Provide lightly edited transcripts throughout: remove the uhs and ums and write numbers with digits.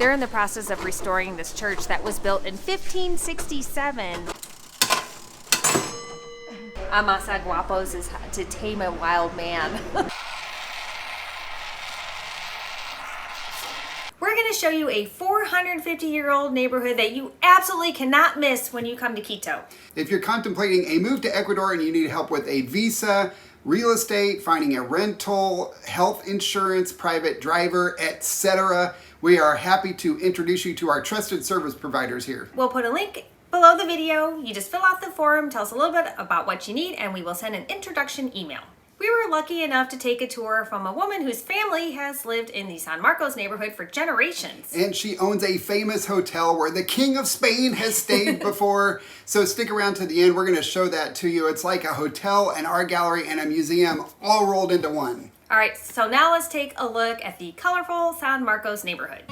They're in the process of restoring this church that was built in 1567. Amasa Guapos is to tame a wild man. We're going to show you a 450-year-old neighborhood that you absolutely cannot miss when you come to Quito. If you're contemplating a move to Ecuador and you need help with a visa, real estate, finding a rental, health insurance, private driver, etc., we are happy to introduce you to our trusted service providers here. We'll put a link below the video. You just fill out the form, tell us a little bit about what you need, and we will send an introduction email. We were lucky enough to take a tour from a woman whose family has lived in the San Marcos neighborhood for generations. And she owns a famous hotel where the King of Spain has stayed before. So stick around to the end. We're going to show that to you. It's like a hotel, an art gallery, and a museum all rolled into one. All right, so now let's take a look at the colorful San Marcos neighborhood.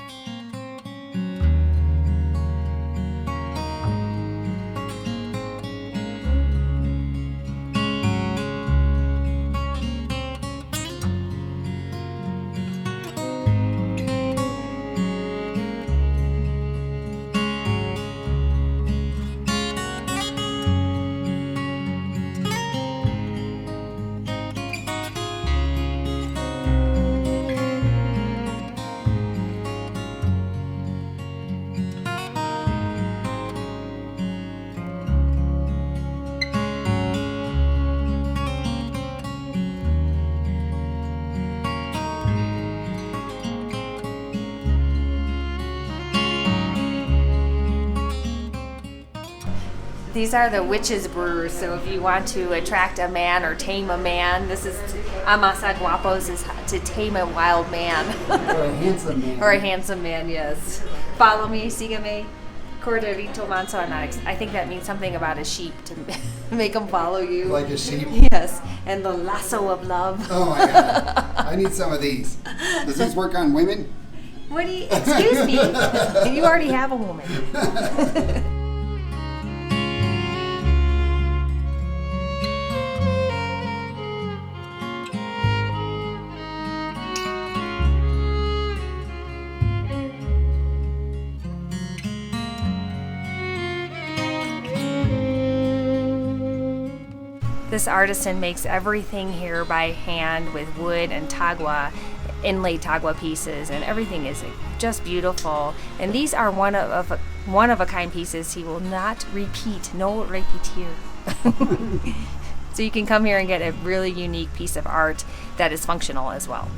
These are the Wilches brewers, so if you want to attract a man or tame a man, this is Amasa Guapos is to tame a wild man. Or a handsome man. Or a handsome man, yes. Follow me, sígueme. Corderito manso anax. I think that means something about a sheep to make them follow you. Like a sheep? Yes, and the lasso of love. Oh my God. I need some of these. Does this work on women? What do you, excuse me, you already have a woman. This artisan makes everything here by hand with wood and tagua, inlaid tagua pieces, and everything is just beautiful. And these are one of a kind pieces. He will not repeat, no repetir. So you can come here and get a really unique piece of art that is functional as well.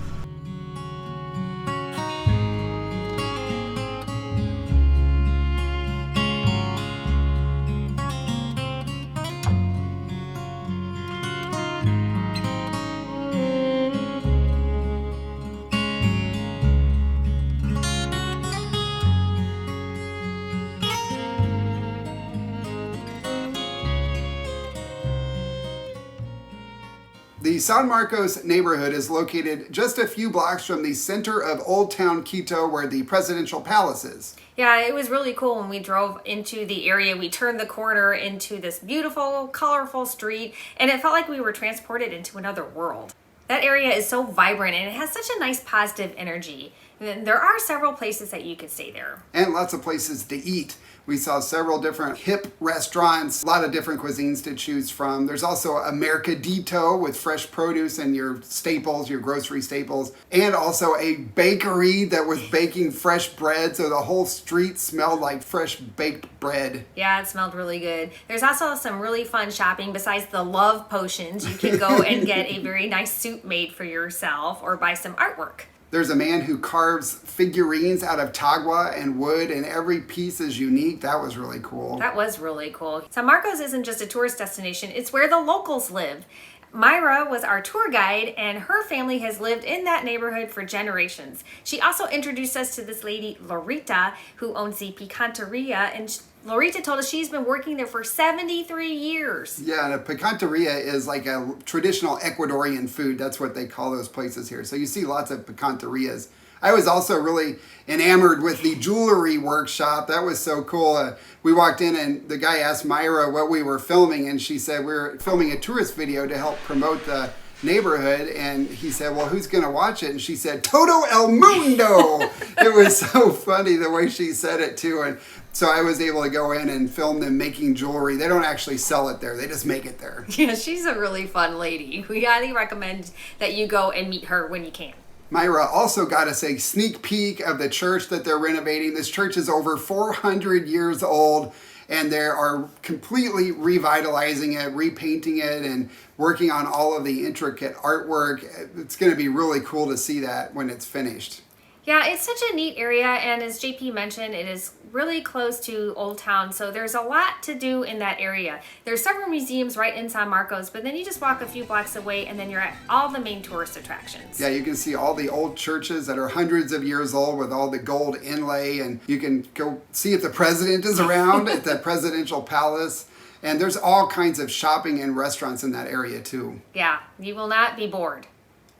The San Marcos neighborhood is located just a few blocks from the center of Old Town Quito, where the presidential palace is. Yeah, it was really cool when we drove into the area. We turned the corner into this beautiful, colorful street, and it felt like we were transported into another world. That area is so vibrant, and it has such a nice positive energy. And there are several places that you could stay there. And lots of places to eat. We saw several different hip restaurants, a lot of different cuisines to choose from. There's also a Mercadito with fresh produce and your staples, your grocery staples, and also a bakery that was baking fresh bread, so the whole street smelled like fresh baked bread. Yeah, it smelled really good. There's also some really fun shopping. Besides the love potions, you can go and get a very nice suit made for yourself or buy some artwork. There's a man who carves figurines out of tagua and wood, and every piece is unique. That was really cool. That was really cool. San Marcos isn't just a tourist destination, it's where the locals live. Myra was our tour guide, and her family has lived in that neighborhood for generations. She also introduced us to this lady, Lorita, who owns the Picanteria, and Lorita told us she's been working there for 73 years. Yeah, and a picanteria is like a traditional Ecuadorian food. That's what they call those places here. So you see lots of picanterias. I was also really enamored with the jewelry workshop. That was so cool. We walked in and the guy asked Myra what we were filming, and she said we were filming a tourist video to help promote the neighborhood, and he said, well, who's going to watch it? And she said, Todo el mundo. It was so funny the way she said it too. And so I was able to go in and film them making jewelry. They don't actually sell it there. They just make it there. Yeah, she's a really fun lady. We highly recommend that you go and meet her when you can. Myra also got us a sneak peek of the church that they're renovating. This church is over 400 years old, and they are completely revitalizing it, repainting it, and working on all of the intricate artwork. It's going to be really cool to see that when it's finished. Yeah, it's such a neat area, and as JP mentioned, it is really close to Old Town, so there's a lot to do in that area. There's several museums right in San Marcos, but then you just walk a few blocks away and then you're at all the main tourist attractions. Yeah, you can see all the old churches that are hundreds of years old with all the gold inlay, and you can go see if the president is around at the presidential palace. And there's all kinds of shopping and restaurants in that area too. Yeah, you will not be bored.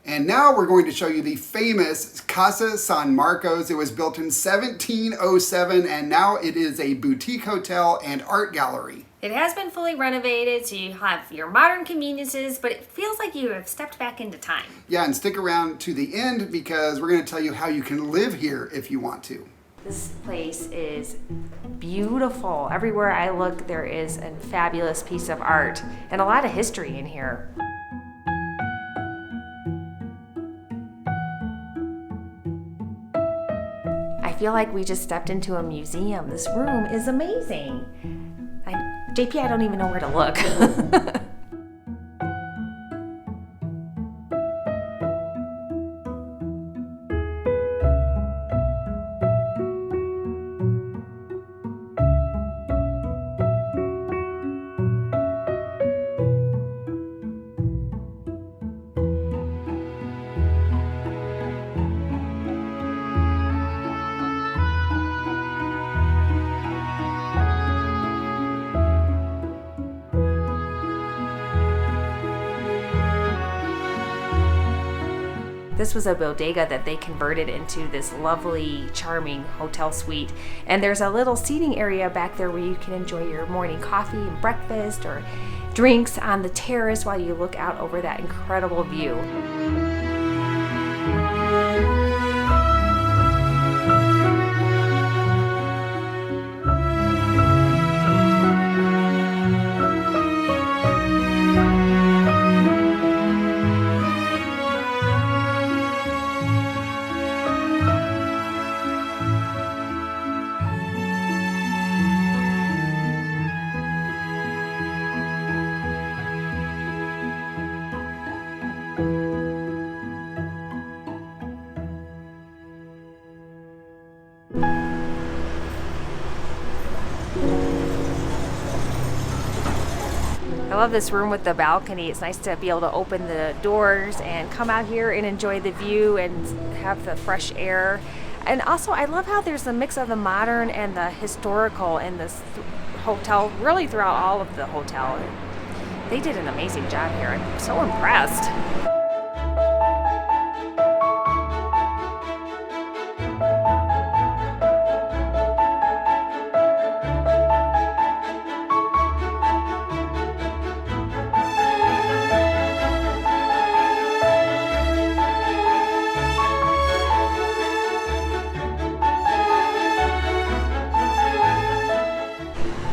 And now we're going to show you the famous Casa San Marcos. It was built in 1707, and now it is a boutique hotel and art gallery. It has been fully renovated, so you have your modern conveniences, but it feels like you have stepped back into time. Yeah, and stick around to the end because we're going to tell you how you can live here if you want to. This place is beautiful. Everywhere I look, there is a fabulous piece of art and a lot of history in here. I feel like we just stepped into a museum. This room is amazing. JP, I don't even know where to look. This was a bodega that they converted into this lovely, charming hotel suite. And there's a little seating area back there where you can enjoy your morning coffee and breakfast or drinks on the terrace while you look out over that incredible view. I love this room with the balcony. It's nice to be able to open the doors and come out here and enjoy the view and have the fresh air. And also, I love how there's a mix of the modern and the historical in this hotel, really throughout all of the hotel. They did an amazing job here. I'm so impressed.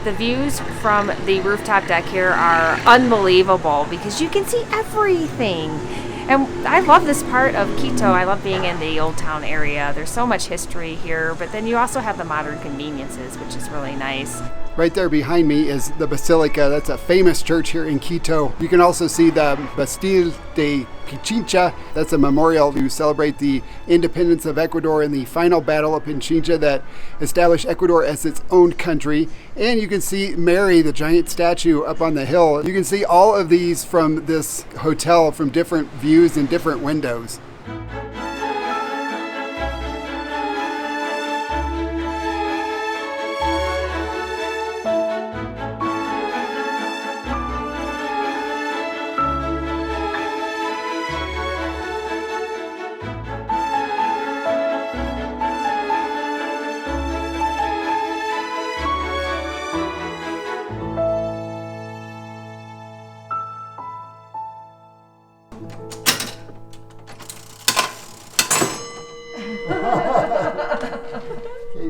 The views from the rooftop deck here are unbelievable because you can see everything. And I love this part of Quito. I love being in the Old Town area. There's so much history here, but then you also have the modern conveniences, which is really nice. Right there behind me is the Basilica. That's a famous church here in Quito. You can also see the Bastille de Pichincha. That's a memorial to celebrate the independence of Ecuador in the final battle of Pichincha that established Ecuador as its own country. And you can see Mary, the giant statue, up on the hill. You can see all of these from this hotel from different views and different windows.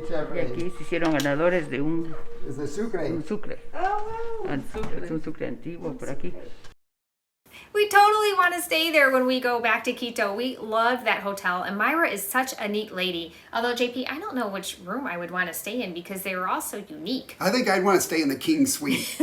Qué Y chévere. aquí se hicieron ganadores de un Es de Sucre. sucre. Oh, wow. Es un sucre antiguo por aquí. We totally want to stay there when we go back to Quito. We love that hotel, and Myra is such a neat lady. Although, JP, I don't know which room I would want to stay in because they were all so unique. I think I'd want to stay in the king suite.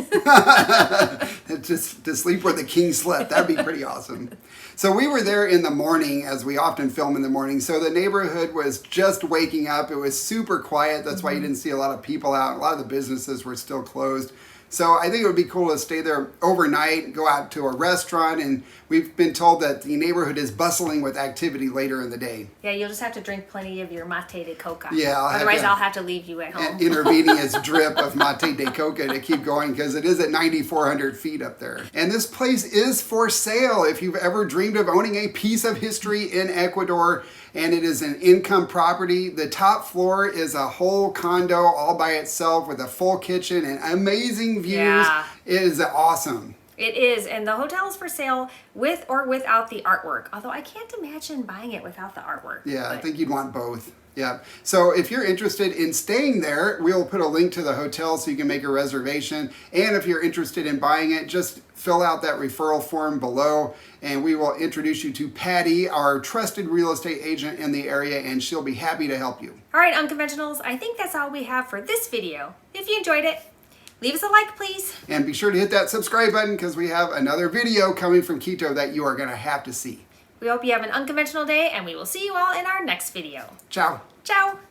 Just to sleep where the king slept. That'd be pretty awesome. So we were there in the morning, as we often film in the morning. So the neighborhood was just waking up. It was super quiet. That's why you didn't see a lot of people out. A lot of the businesses were still closed. So I think it would be cool to stay there overnight, go out to a restaurant, and we've been told that the neighborhood is bustling with activity later in the day. Yeah, you'll just have to drink plenty of your maté de coca. Yeah, Otherwise, I'll have to leave you at home. An intravenous drip of Maité de coca to keep going because it is at 9,400 feet up there. And this place is for sale if you've ever dreamed of owning a piece of history in Ecuador. And it is an income property. The top floor is a whole condo all by itself with a full kitchen and amazing views. Yeah. It is awesome. It is, and the hotel is for sale with or without the artwork. Although I can't imagine buying it without the artwork. Yeah, I but- think you'd want both. Yeah. So if you're interested in staying there, we'll put a link to the hotel so you can make a reservation. And if you're interested in buying it, just fill out that referral form below and we will introduce you to Patty, our trusted real estate agent in the area, and she'll be happy to help you. All right, Unconventionals, I think that's all we have for this video. If you enjoyed it, leave us a like, please. And be sure to hit that subscribe button because we have another video coming from Quito that you are going to have to see. We hope you have an unconventional day, and we will see you all in our next video. Ciao. Ciao.